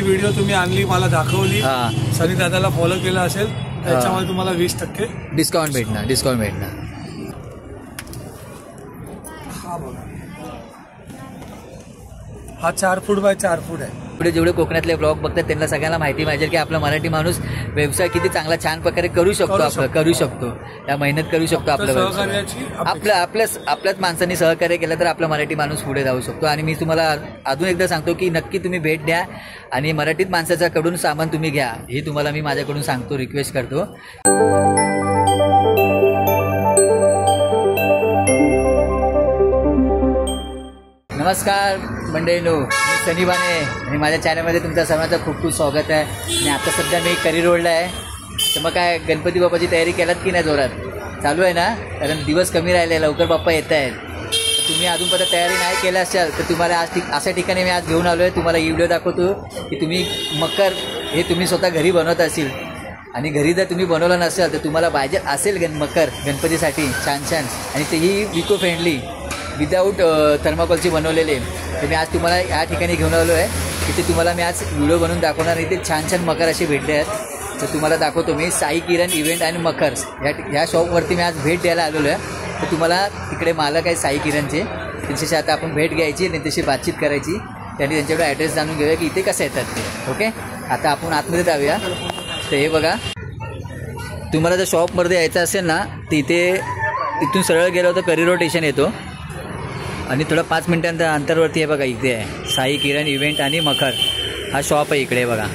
Video तुम्ही आणली मला दाखवली सनी दादाला फॉलो केला असेल त्याच्यामुळे तुम्हाला 20% डिस्काउंट भेटणार. हा बघा हा 4 फूट बाय 4 फूट आहे. पुढे जेवढे कोकणातले ब्लॉग बघतात त्यांना सगळ्यांना माहिती पाहिजे की आपला मराठी माणूस व्यवसाय किती चांगला छान प्रकारे करू शकतो त्या मेहनत करू शकतो. आपल्याच माणसांनी सहकार्य केलं तर आपला मराठी माणूस पुढे जाऊ शकतो. आणि मी तुम्हाला अजून एकदा सांगतो की नक्की तुम्ही भेट द्या आणि मराठीत माणसाच्याकडून सामान तुम्ही घ्या हे तुम्हाला मी माझ्याकडून सांगतो, रिक्वेस्ट करतो. नमस्कार मंडळींनो, मी सनी बाने आणि माझ्या चॅनलमध्ये तुमच्या सर्वांचं खूप खूप स्वागत आहे. आणि आता सध्या मी करी रोडला आहे. तर मग काय गणपती बाप्पाची तयारी केलात की नाही? जोरात चालू आहे ना, कारण दिवस कमी राहिले, लवकर बाप्पा येत आहेत. तुम्ही अजूनपर्यंत तयारी नाही केल्या असाल तर तुम्हाला आज अशा ठिकाणी मी आज घेऊन आलो आहे. तुम्हाला व्हिडिओ दाखवतो की तुम्ही मकर हे तुम्ही स्वतः घरी बनवत असेल आणि घरी जर तुम्ही बनवलं नसेल तर तुम्हाला पाहिजे असेल मकर गणपतीसाठी छान आणि तेही इको फ्रेंडली विदाऊट थर्माकोलची बनवलेले. तर मी आज तुम्हाला या ठिकाणी घेऊन आलो आहे. तिथे तुम्हाला मी आज व्हिडिओ बनवून दाखवणार. इथे छान मकर असे भेटले आहेत. तर तुम्हाला दाखवतो मी साई किरण इव्हेंट अँड मकर्स ह्या शॉपवरती मी आज भेट द्यायला आलेलो आहे. तर तुम्हाला तिकडे मालक आहे साई किरणचे, त्यांच्याशी आता आपण भेट घ्यायची आणि त्यांच्याशी बातचीत करायची. त्यांनी त्यांच्याकडे ॲड्रेस जाणून घेऊया की इथे कसं येतात ते. ओके, आता आपण आतमध्ये जाऊया. तर हे बघा, तुम्हाला जर शॉपमध्ये यायचं असेल ना तर इथून सरळ गेलो तर करी रोड स्टेशन येतो आणि थोडं 5 मिनिटांच्या अंतरावरती आहे बघा, इथे आहे साई किरण इव्हेंट आणि मकर हा शॉप आहे. इकडे बघा,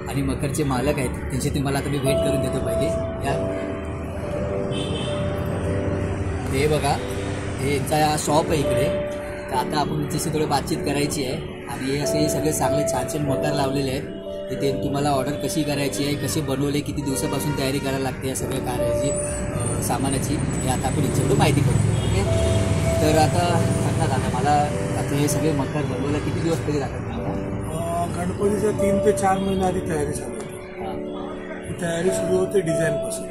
आणि मकरचे मालक आहेत, त्यांची तुम्हाला आता मी भेट करून देतो. पहिले या हे बघा, हे यांचा शॉप आहे इकडे. तर आता आपण त्यांच्याशी थोडी बातचीत करायची आहे. आणि हे असे सगळे चांगले छान मकर लावलेले आहेत. तिथे तुम्हाला ऑर्डर कशी करायची आहे, कसे बनवले, किती दिवसापासून तयारी करायला लागते या सगळ्या कार्याची सामानाची, हे आता आपण यांच्याकडून माहिती करू. ओके, तर आता सांगतात आता मला आता हे सगळे मकर बनवायला किती दिवस तरी लागतात? गणपतीच्या 3 ते 4 महिने आधी तयारी चालू होते. ही तयारी सुरू होते डिझाईनपासून.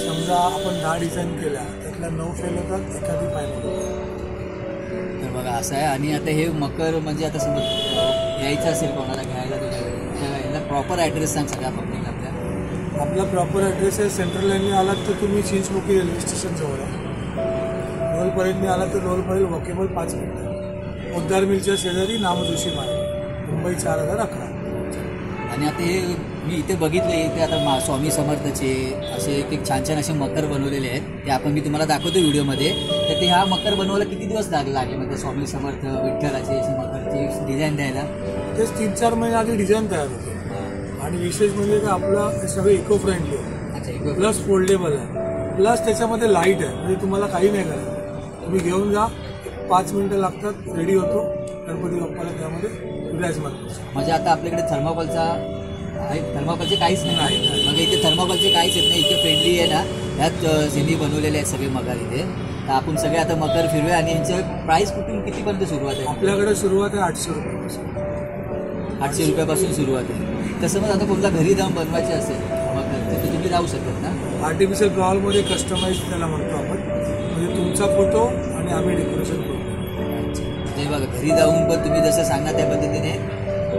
समजा आपण 10 डिझाईन केल्या, त्यातल्या 9 फेल होतात, एखादी फायनल होतात. तर बघा असं आहे. आणि आता हे मकर म्हणजे आता समज यायचं असेल कोणाला घ्यायला तुझ्या याला प्रॉपर ॲड्रेस सांग सगळ्या पब्लिकला. आपला प्रॉपर ॲड्रेस आहे सेंट्रल लाईनने आलात तर तुम्ही चिंचमुखी रेल्वे स्टेशन जवळ आहे. रोलपरेतने आलात तर रोलपरेत वॉकेबल 5 मिनिटं. पोद्दार मिलच्या शेजारी नामजोशी मार्ग, मुंबई 4011. आणि आता हे मी इथे बघितले, इथे आता स्वामी समर्थचे असे एक छान असे मकर बनवलेले आहेत. ते आपण मी तुम्हाला दाखवतो व्हिडिओमध्ये. तर ते ह्या मकर बनवायला किती दिवस लागले म्हणजे स्वामी समर्थ विठ्ठलाचे असे मकरची डिझाईन द्यायला? तेच 3-4 महिने आधी डिझाईन तयार होते. आणि विशेष म्हणजे की आपलं सगळं इको फ्रेंडली आहे, प्लस फोल्डेबल आहे, प्लस त्याच्यामध्ये लाईट आहे. म्हणजे तुम्हाला काही नाही करायचं, तुम्ही घेऊन जा, 5 मिनिटं लागतात, रेडी होतो. गणपती बाप्पाला त्यामध्ये विराजमान. म्हणजे आता आपल्याकडे थर्माकोलचे काहीच नाही. मग इथे थर्माकोलचे काहीच येत नाही, इथे फ्रेंडली आहे ना. ह्यात ज्यांनी बनवलेले आहेत सगळे मकर इथे. तर आपण सगळे आता मकर फिरूया. आणि यांचं प्राईस कुठून कितीपर्यंत सुरुवात आहे? आपल्याकडे सुरुवात आहे 800 रुपयापासून. 800 रुपयापासून सुरुवात आहे. तसं मग आता कोणता घरी जाऊन बनवायचे असेल मकर तर तुम्ही जाऊ शकत ना. आर्टिफिशियल फ्लॉवरमध्ये कस्टमाइज त्याला म्हणतो आपण, म्हणजे तुमचा फोटो आणि आम्ही डेकोरेशन करू. ते बघा, घरी जाऊन पण तुम्ही जसं सांगणार त्या पद्धतीने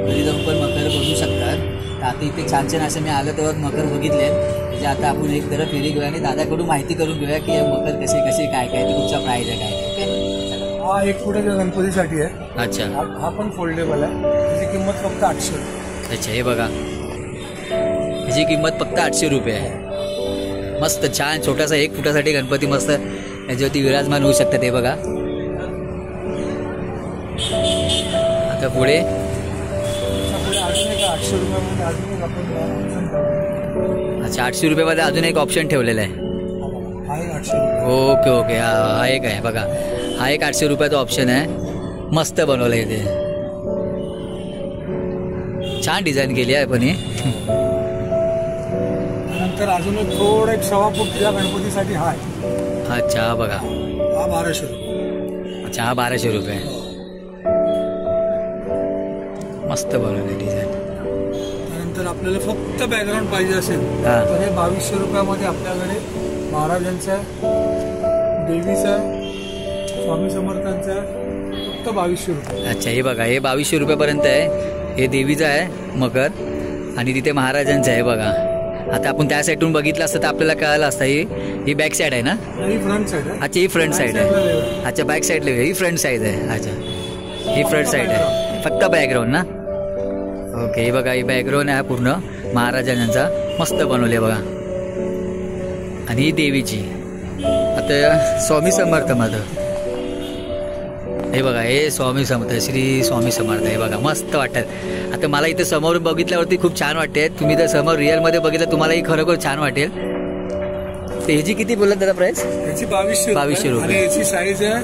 घरी जाऊन पण मकर बनवू शकतात. तर आता इथे छान असं मी आलं तेव्हा मकर बघितले. म्हणजे आता आपण एक तरफ फेरी घेऊया आणि दादाकडून माहिती करून घेऊया की मकर कसे काय तुमचा प्राईज आहे काय. हा 1 फुटाच्या गणपतीसाठी आहे. अच्छा, हा पण फोल्डेबल आहे. त्याची किंमत फक्त 800 रुपये. अच्छा, हे बघा, ह्याची किंमत फक्त 800 रुपये आहे. मस्त छान छोटासा 1 फुटासाठी गणपती मस्त याच्यावरती विराजमान होऊ शकतात. हे बघा, आता पुढे 800 रुपयामध्ये अजून एक आपण. अच्छा, 800 रुपयामध्ये अजून एक ऑप्शन ठेवलेला आहे. ओके, हा एक आहे बघा, हा एक 800 रुपयाचा ऑप्शन आहे. मस्त बनवलं आहे, ते छान डिझाईन केली आहे पण हे. नंतर अजून एक थोडं एक 1.25 फूट या गणपतीसाठी हा आहे. अच्छा हा बघा, हा 1200 रुपये. अच्छा हा 1200 रुपये. मस्त बनवले डिझाईन. त्यानंतर आपल्याला फक्त बॅकग्राऊंड पाहिजे असेल हा. तर हे 2200 रुपयामध्ये आपल्याकडे महाराजांचं आहे, देवीचं आहे, स्वामी समर्थांचं आहे, फक्त 2200 रुपये. अच्छा हे बघा, हे 2200 रुपयापर्यंत आहे. हे देवीचं आहे मकर आणि तिथे महाराजांचं आहे बघा. आता आपण त्या साईडून बघितलं असतं तर आपल्याला कळालं असतं. ही बॅक साईड आहे ना? ही फ्रंट साईड आहे. अच्छा ही फ्रंट साईड आहे. अच्छा बॅक साईडला ही फ्रंट साईड आहे. अच्छा ही फ्रंट साईड आहे, फक्त बॅकग्राऊंड ना? ओके हे बघा, ही बॅकग्राऊंड आहे पूर्ण महाराजांचा. मस्त बनवले बघा. आणि ही देवीची. आता स्वामी समर्थ माझं हे बघा, हे स्वामी समर्थ, श्री स्वामी समर्थ. हे बघा मस्त वाटतात. आता मला इथे समोर बघितल्यावरती खूप छान वाटते. तुम्ही जर समोर रिअलमध्ये बघितलं तुम्हालाही खरोखर छान वाटेल. तर ह्याची किती बोलत दादा प्राइस? याची 2200 रुपये. आणि याची साईज आहे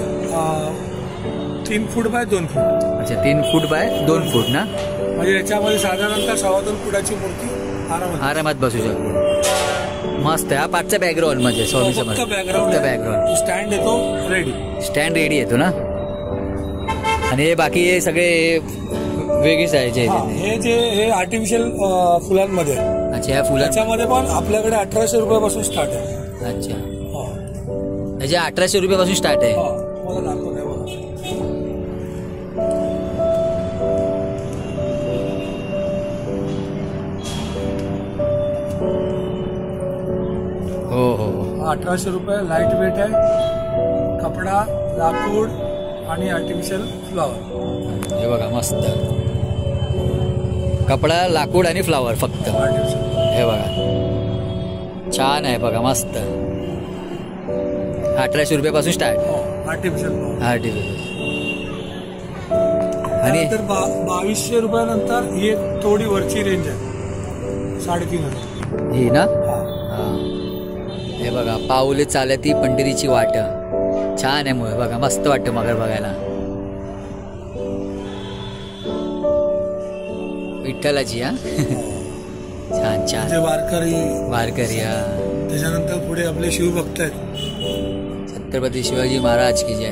3 फूट बाय 2 फूट. अच्छा 3 फूट बाय 2 फूट ना? म्हणजे याच्यामध्ये साधारणतः 2.25 फुटाची मूर्ती आरामात बसू शकते. मस्त. हा पाठचा बॅकग्राऊंड म्हणजे स्वामी समर्थ बॅकग्राऊंड. स्टँड येतो रेडी. स्टँड रेडी येतो ना? आणि हे बाकी हे सगळे वेगळीच आहे. हे आर्टिफिशियल फुलांमध्ये. अच्छा ह्या फुलाच्यामध्ये पण आपल्याकडे 1800 रुपयापासून स्टार्ट आहे. अच्छा म्हणजे 1800 रुपयापासून स्टार्ट आहे. मला दाखवतो काय बघा. हो हो 1800 रुपये. लाईट वेट आहे, कपडा, लाकूड आणि आर्टिफिशियल फ्लॉवर. हे बघा मस्त. कपडा, लाकूड आणि फ्लॉवर फक्त. हे बघा छान आहे बघा मस्त. 1800 रुपयापासून स्टार्ट आर्टिफिशियल फ्लॉवर. आणि तर 2200 रुपयानंतर ही एक थोडी वरची रेंज आहे 3,500 ही ना? हे बघा, पाऊले चालती पंढरीची वाट. छान आहे मुळे बघा, मस्त वाटतं मगर बघायला. विठ्ठलाची. हा छान छान. वारकरी. त्याच्यानंतर पुढे आपले शिवभक्त आहेत. छत्रपती शिवाजी महाराज की जय.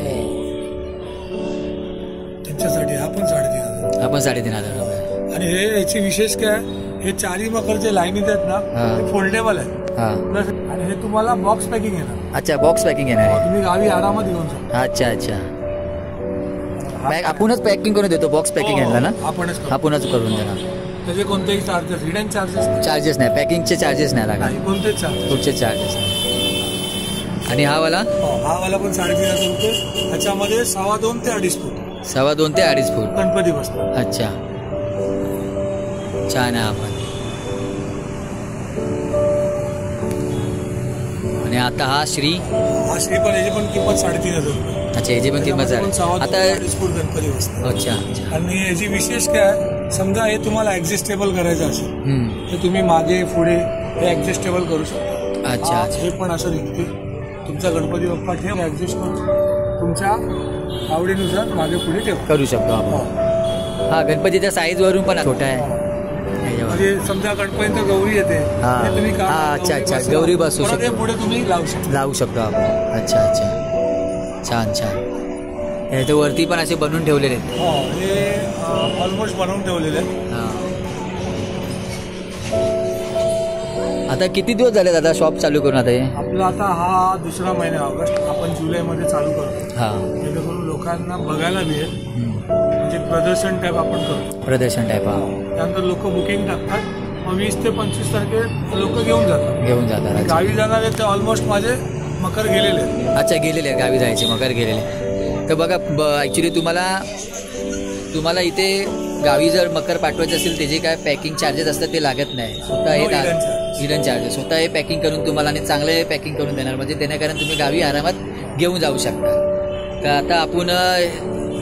त्यांच्यासाठी आपण 3,500. आपण 3,500 रुपये. आणि याची विशेष काय, हे 4 मकर जे लाईनीत आहेत ना ते फोल्डेबल आहेत. आणि हे तुम्हाला बॉक्स पॅकिंग येणार. अच्छा बॉक्स पॅकिंग येणार आहे. तुम्ही गावी आरामात घेऊन जा. अच्छा अच्छा. आपणच पॅकिंग करून देतो. बॉक्स पॅकिंग येणार ना? आपणच करून देणार. त्याचे कोणतेही चार्जेस, हिडन चार्जेस नाही. पॅकिंगचे चार्जेस नाही लागणार. कोणतेच चार्जेस. कुठचे चार्जेस. आणि हा वाला पण 3,500 रुपये. ह्याच्यामध्ये 2.25 ते 2.5 फूट. 2.25 ते 2.5 फूट गणपती बसतात. अच्छा छान आहे. आपण आणि आता हा श्री पण याची पण किंमत 3,500 रुपये. अच्छा याची पण किंमत झाली आता. 2.5 फूट गणपती बसतात. अच्छा. आणि याची विशेष काय, समजा हे तुम्हाला ऍडजस्टेबल करायचं असेल तर तुम्ही मागे पुढे हे ऍडजस्टेबल करू शकता. अच्छा. हे पण असं दिसते. तुमचा गणपती बाप्पा ठेव ऍडजस्ट करून तुमच्या आवडीनुसार मागे पुढे ठेव करू शकतो आपण. हा गणपतीच्या साईज वरून पण छोटा आहे. म्हणजे समजा गणपती गौरी येते तुम्ही अच्छा अच्छा गौरी बसू शकतो. पुढे तुम्ही लावू शकतो आपण. अच्छा अच्छा छान छान. हे तर वरती पण असे बनवून ठेवलेले आहेत. हे ऑलमोस्ट बनवून ठेवलेले आहेत. आता किती दिवस झाले दादा शॉप चालू करून? आता हे आपला आता हा 2रा महिना ऑगस्ट. आपण जुलैमध्ये चालू करतो. जेणेकरून लोकांना बघायला मिळेल. म्हणजे प्रदर्शन टाईप आपण करतो. प्रदर्शन टाईप. त्यानंतर लोक बुकिंग टाकतात. मग 20 ते 25 तारखेला लोक घेऊन जातात. गावी जाणारे ते ऑलमोस्ट माझे मकर गेलेले. अच्छा गेलेले गावी जायचे मकर गेलेले. तर बघा ॲक्च्युली तुम्हाला इथे गावी जर मकर पाठवायचं असेल त्याचे काय पॅकिंग चार्जेस असतात ते लागत नाही. स्वतः हे हिडन चार्जेस स्वतः हे पॅकिंग करून तुम्हाला आणि चांगले पॅकिंग करून देणार. म्हणजे जेणेकरून तुम्ही गावी आरामात घेऊन जाऊ शकता. तर आता आपण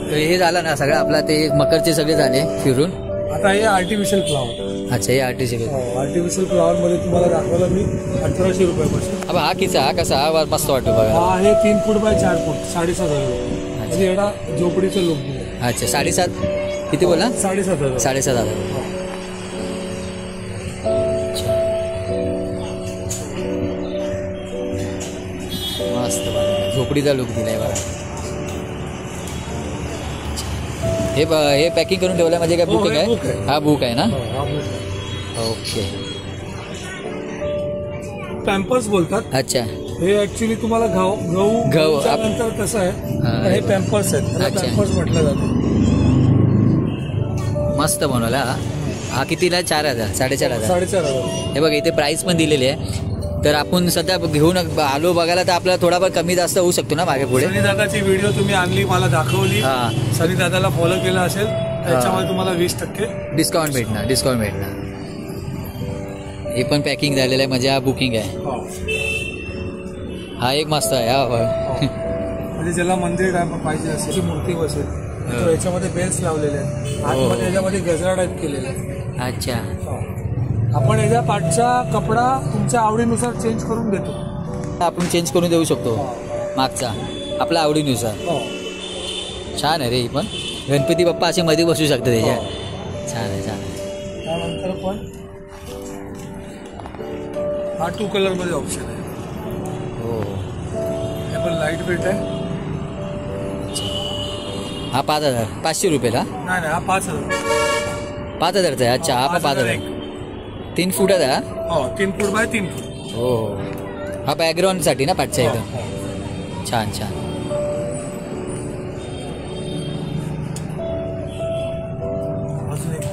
हे झालं ना सगळं आपला ते मकरचे सगळे झाले फिरून. आता हे आर्टिफिशियल फ्लॉवर. अच्छा हे आर्टिफिशियल फ्लॉवर मध्ये तुम्हाला दाखवलं मी 1800 रुपयापासून. हा किचा हा कसा हा मस्त वाटतो बघा. हा हे 3 फूट बाय 4 फूट 7,500 रुपये. म्हणजे एवढा झोपडीचं लोक. अच्छा 7.5 किती बोला? 7,500. झोपडीचा लुक दिलाय बघा. हे पॅकिंग करून ठेवलं म्हणजे काय बुकिंग आहे? हा बुक आहे ना. ओके. पॅम्पर्स बोलतात. अच्छा. हे ऍक्च्युली तुम्हाला गहू नंतर कसं आहे, हे पॅम्पर्स आहेत, पॅम्पर्स म्हटलं जातं. मस्त बनवला. हा कितीला? 4,000 4,500. हे बघा इथे प्राइस पण दिलेली आहे. तर आपण सध्या घेऊन आलो बघायला तर आपल्याला थोडाफार कमी जास्त होऊ शकतो ना मागे पुढे. सनी दादाची व्हिडिओ तुम्ही आणली, मला दाखवली, सनी दादाला फॉलो केला असेल, त्याच्यामुळे तुम्हाला 20% डिस्काउंट भेटणार. हे पण पॅकिंग झालेलं आहे म्हणजे हा बुकिंग आहे. हा एक मस्त आहे. म्हणजे ज्याला मंदिर पाहिजे असेल, मूर्ती बसेल, याच्यामध्ये बेल्स लावलेले आहेत, आतमध्ये याच्यामध्ये गजरा टाईप केलेला आहे. अच्छा. आपण याच्या पाठचा कपडा तुमच्या आवडीनुसार चेंज करून देतो. आपण चेंज करून देऊ शकतो मागचा आपल्या आवडीनुसार. छान आहे रे. ही पण गणपती बाप्पा असे मध्ये बसू शकतात त्याच्यात. छान आहे. त्यानंतर पण हा 2 कलर मध्ये ऑप्शन आहे. हो. हे पण लाईट वेट आहे. हा 5,000 500 रुपयाला. नाही हा 5,000चा आहे. अच्छा. हा पण 5,000. 3 फुटाचा आहे. 3 फूट बाय 3 फूट. हो. हा बॅकग्राऊंड साठी ना पाठच्या इथं. छान. अजून एक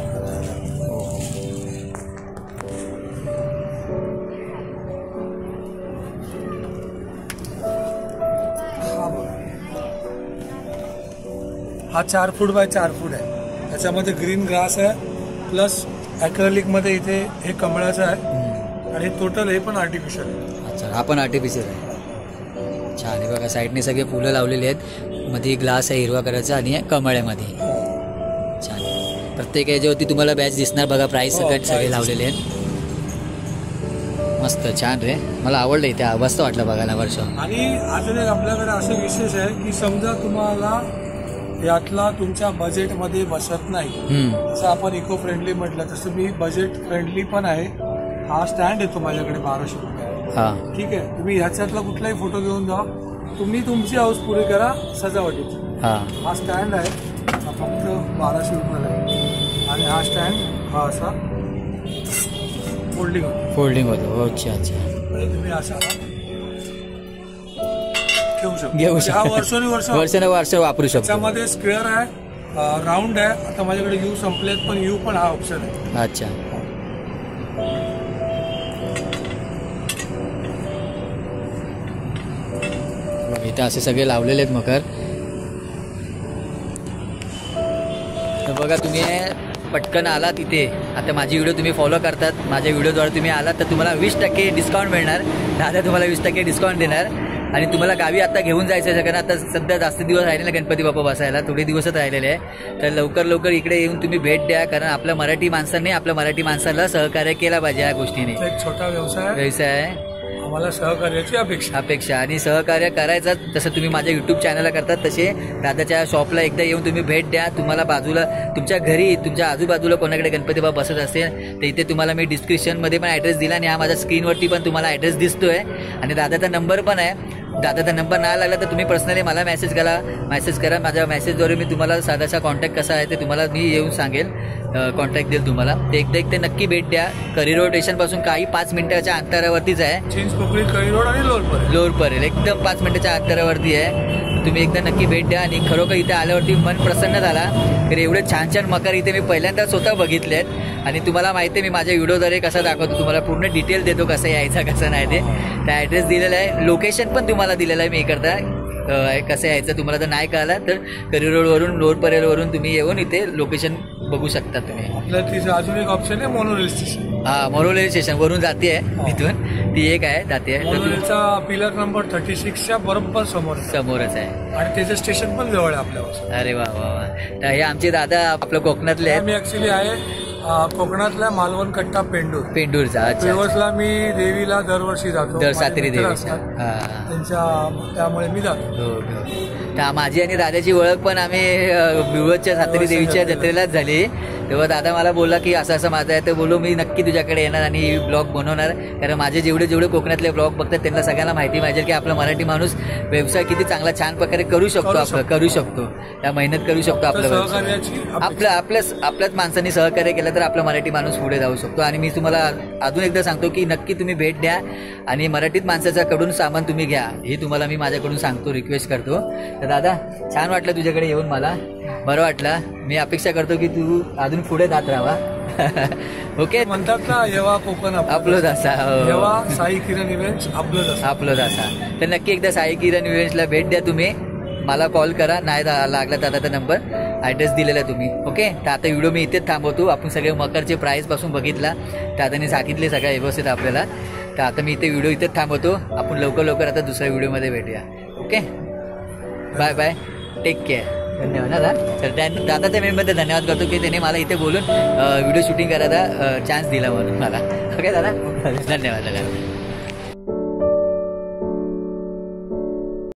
हा 4 फूट बाय 4 फूट आहे. त्याच्यामध्ये ग्रीन ग्रास आहे, प्लस ॲक्रेलिक मध्ये इथे हे कमळाचं आहे, आणि टोटल हे पण आर्टिफिशियल आहे. अच्छा. हा पण आर्टिफिशियल आहे. छान आहे बघा. साईडने सगळे फुलं लावलेली आहेत, मध्ये ग्लास आहे हिरवा करायचा आणि कमळ्यामध्ये. छान. प्रत्येक याच्यावरती तुम्हाला बॅच दिसणार बघा. प्राईस सगळे लावलेले आहेत. मस्त. छान रे. मला आवडलं इथे. मस्त वाटलं बघायला वर्ष. आणि अजून एक आपल्याकडे असं विशेष आहे की समजा तुम्हाला यातला तुमच्या बजेटमध्ये बसत नाही, जसं आपण इको फ्रेंडली म्हटलं तसं मी बजेट फ्रेंडली पण आहे. हा स्टँड येतो माझ्याकडे 1200 रुपये. ठीक आहे. तुम्ही ह्याच्यातला कुठलाही फोटो घेऊन जा, तुम्ही तुमची हाऊस पुरी करा सजावटीची. हा स्टँड आहे, हा फक्त 1200 रुपयाला आहे. आणि हा स्टँड हा असा फोल्डिंग होतो. अच्छा. तुम्ही असा घेऊ शकता. हा वर्षानुवर्ष वापरू शकतो. त्याच्यामध्ये स्क्वेअर आहे, राऊंड आहे. आता माझ्याकडे यू संपलेत, पण यू पण हा ऑप्शन आहे. अच्छा. इथे असे सगळे लावलेले आहेत मकर. तर बघा तुम्ही पटकन आला तिथे. आता माझी व्हिडिओ तुम्ही फॉलो करतात, माझ्या व्हिडिओद्वारे तुम्ही आलात तर तुम्हाला 20% डिस्काउंट मिळणार. दादा तुम्हाला 20% डिस्काउंट देणार. आणि तुम्हाला गावी आता घेऊन जायचं आहे, कारण आता सध्या जास्त दिवस राहिले ना गणपती बाप्पा बसायला, थोडे दिवसच राहिलेले आहे. तर लवकर इकडे येऊन तुम्ही भेट द्या, कारण आपल्या मराठी माणसांनी आपल्या मराठी माणसाला सहकार्य केला पाहिजे या गोष्टीने. एक छोटा व्यवसाय आहे, आम्हाला सहकार्याची अपेक्षा आणि सहकार्य करायचं. जसं तुम्ही माझ्या यूट्यूब चॅनलला करतात तसे दादाच्या शॉपला एकदा येऊन तुम्ही भेट द्या. तुम्हाला बाजूला तुमच्या घरी तुमच्या आजूबाजूला कोणाकडे गणपती बाप्पा बसत असेल तर इथे तुम्हाला मी डिस्क्रिप्शनमध्ये पण ॲड्रेस दिला, आणि हा माझ्या स्क्रीनवरती पण तुम्हाला ॲड्रेस दिसतोय, आणि दादाचा नंबर पण आहे. दादाचा नंबर नाही लागला तर तुम्ही पर्सनली मला मेसेज करा. माझ्या मेसेजद्वारे मी तुम्हाला साधासा कॉन्टॅक्ट कसा आहे ते तुम्हाला मी येऊन सांगेल, कॉन्टॅक्ट देईल तुम्हाला. ते एकदा ते नक्की भेट द्या. करी रोड स्टेशनपासून काही 5 मिनिटाच्या अंतरावरतीच आहे. चिंचपोकळी, करी रोड आणि लोअर परेल एकदम 5 मिनिटाच्या अंतरावरती आहे. तुम्ही एकदा नक्की भेट द्या. आणि खरोखर इथे आल्यावरती मन प्रसन्न झाला, तर एवढे छान मकर इथे मी पहिल्यांदा स्वतः बघितले आहेत. आणि तुम्हाला माहिती आहे मी माझ्या व्हिडिओद्वारे कसा दाखवतो, तुम्हाला पूर्ण डिटेल देतो कसं यायचं कसं नाही ते. त्या ॲड्रेस दिलेला आहे, लोकेशन पण तुम्हाला दिलेलं आहे मी करता कसं यायचं. तुम्हाला जर नाही कळालं तर करी रोडवरून लोअर परेलवरून तुम्ही येऊन इथे लोकेशन बघू शकता तुम्ही. आपल्या अजून एक ऑप्शन आहे मोनोरेल स्टेशन. मोनोरेल स्टेशन वरून जाते आहे तिथून, ती एक आहे जाते. मोनोरेलचा पिलर नंबर 36च्या बरोबर समोरच आहे, आणि त्याचं स्टेशन पण जवळ आहे आपल्यापासून. अरे वा. तर हे आमचे दादा आपलं कोकणातले आहेत. मी ऍक्च्युली आहे कोकणातल्या मालवण कट्टा पेंडूरचा. पेवसला मी देवीला दरवर्षी जातो, दर सातेरी देवी त्यामुळे मी जातो. तर माझी आणि दादाची ओळख पण आम्ही विवतच्या सातेरी देवीच्या जत्रेलाच झाली. तेव्हा दादा मला बोलला की असं असं माझं आहे, तर बोललो मी नक्की तुझ्याकडे येणार आणि ब्लॉग बनवणार, कारण माझे जेवढे कोकणातले ब्लॉग बघतात त्यांना सगळ्यांना माहिती पाहिजे की आपला मराठी माणूस व्यवसाय किती चांगला छान प्रकारे करू शकतो त्या मेहनत करू शकतो आपल्याच माणसांनी सहकार्य केलं तर आपला मराठी माणूस पुढे जाऊ शकतो. आणि मी तुम्हाला अजून एकदा सांगतो की नक्की तुम्ही भेट द्या आणि मराठीत माणसाच्याकडून सामान तुम्ही घ्या, हे तुम्हाला मी माझ्याकडून सांगतो, रिक्वेस्ट करतो. तर दादा छान वाटलं तुझ्याकडे येऊन, मला बरं वाटलं. मी अपेक्षा करतो की तू अजून पुढे जात राहावा. ओके. म्हणतात ना येवा कोकण आपलं असा, येवा साई किरण इव्हेंट्स आपलं असा. तर नक्की एकदा साई किरण इव्हेंट्सला भेट द्या तुम्ही, मला कॉल करा, नाही लागला तर आता नंबर ॲड्रेस दिलेला आहे तुम्ही. ओके. तर आता व्हिडिओ मी इथेच थांबवतो. आपण सगळे मकरचे प्राईसपासून बघितला, दादाने सांगितले सगळं व्यवस्थित आपल्याला. तर आता मी इथे व्हिडिओ इथेच थांबवतो. आपण लवकर आता दुसऱ्या व्हिडिओमध्ये भेटूया. Okay. Bye bye, take care. धन्यवाद दादा. तर दादाच्या मेनमध्ये धन्यवाद करतो की त्याने मला इथे बोलून व्हिडिओ शूटिंग करायचा चान्स दिला म्हणून मला. ओके दादा, धन्यवाद दादा.